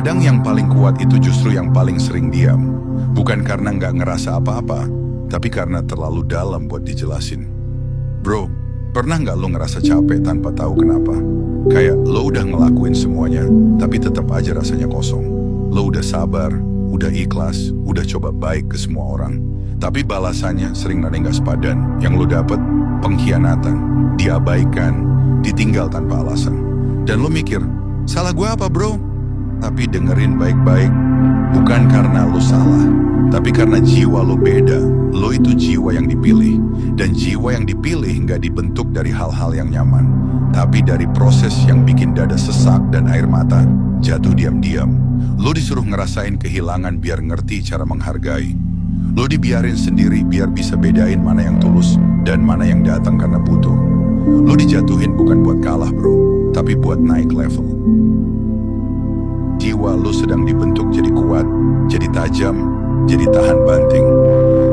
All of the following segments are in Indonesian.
Kadang yang paling kuat itu justru yang paling sering diam. Bukan karena nggak ngerasa apa-apa, tapi karena terlalu dalam buat dijelasin. Bro, pernah nggak lo ngerasa capek tanpa tahu kenapa? Kayak lo udah ngelakuin semuanya, tapi tetap aja rasanya kosong. Lo udah sabar, udah ikhlas, udah coba baik ke semua orang. Tapi balasannya sering nggak sepadan. Yang lo dapet, pengkhianatan, diabaikan, ditinggal tanpa alasan. Dan lo mikir, salah gue apa bro? Tapi dengerin baik-baik, bukan karena lo salah, tapi karena jiwa lo beda. Lo itu jiwa yang dipilih. Dan jiwa yang dipilih nggak dibentuk dari hal-hal yang nyaman, tapi dari proses yang bikin dada sesak dan air mata jatuh diam-diam. Lo disuruh ngerasain kehilangan biar ngerti cara menghargai. Lo dibiarin sendiri biar bisa bedain mana yang tulus dan mana yang datang karena butuh. Lo dijatuhin bukan buat kalah bro, tapi buat naik level. Jiwa lo sedang dibentuk jadi kuat, jadi tajam, jadi tahan banting.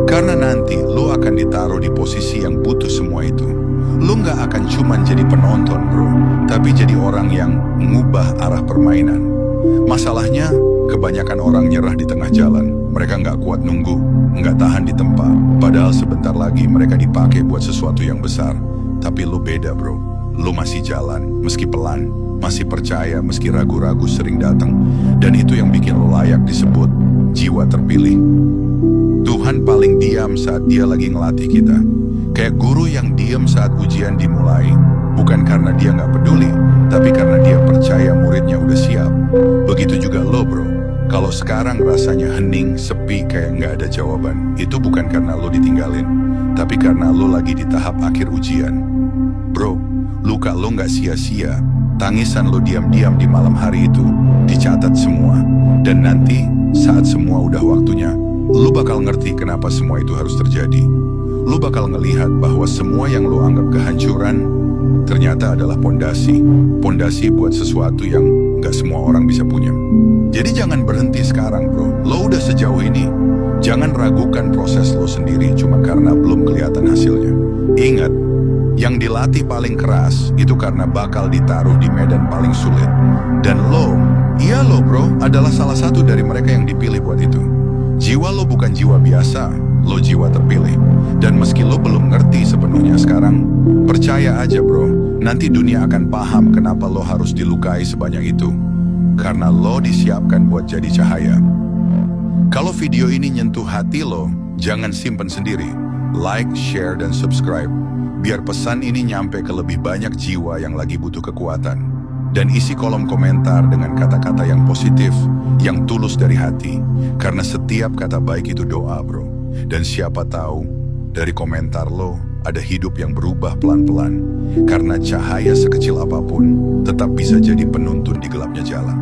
Karena nanti lo akan ditaruh di posisi yang butuh semua itu. Lo nggak akan cuman jadi penonton bro, tapi jadi orang yang mengubah arah permainan. Masalahnya, kebanyakan orang nyerah di tengah jalan. Mereka nggak kuat nunggu, nggak tahan di tempat. Padahal sebentar lagi mereka dipakai buat sesuatu yang besar. Tapi lo beda bro, lo masih jalan, meski pelan. Masih percaya meski ragu-ragu sering datang. Dan itu yang bikin lo layak disebut jiwa terpilih. Tuhan paling diam saat dia lagi ngelatih kita. Kayak guru yang diam saat ujian dimulai. Bukan karena dia nggak peduli, tapi karena dia percaya muridnya udah siap. Begitu juga lo bro. Kalau sekarang rasanya hening, sepi, kayak nggak ada jawaban. Itu bukan karena lo ditinggalin, tapi karena lo lagi di tahap akhir ujian. Bro, luka lo nggak sia-sia. Tangisan lo diam-diam di malam hari itu dicatat semua. Dan nanti saat semua udah waktunya, lo bakal ngerti kenapa semua itu harus terjadi. Lo bakal ngelihat bahwa semua yang lo anggap kehancuran ternyata adalah pondasi. Pondasi buat sesuatu yang gak semua orang bisa punya. Jadi jangan berhenti sekarang bro. Lo udah sejauh ini. Jangan ragukan proses lo sendiri cuma karena belum kelihatan hasilnya. Ingat, yang dilatih paling keras itu karena bakal ditaruh di medan paling sulit. Dan lo, iya lo bro, adalah salah satu dari mereka yang dipilih buat itu. Jiwa lo bukan jiwa biasa, lo jiwa terpilih. Dan meski lo belum ngerti sepenuhnya sekarang, percaya aja bro, nanti dunia akan paham kenapa lo harus dilukai sebanyak itu. Karena lo disiapkan buat jadi cahaya. Kalau video ini nyentuh hati lo, jangan simpen sendiri. Like, share, dan subscribe. Biar pesan ini nyampe ke lebih banyak jiwa yang lagi butuh kekuatan. Dan isi kolom komentar dengan kata-kata yang positif, yang tulus dari hati. Karena setiap kata baik itu doa bro. Dan siapa tahu, dari komentar lo, ada hidup yang berubah pelan-pelan. Karena cahaya sekecil apapun, tetap bisa jadi penuntun di gelapnya jalan.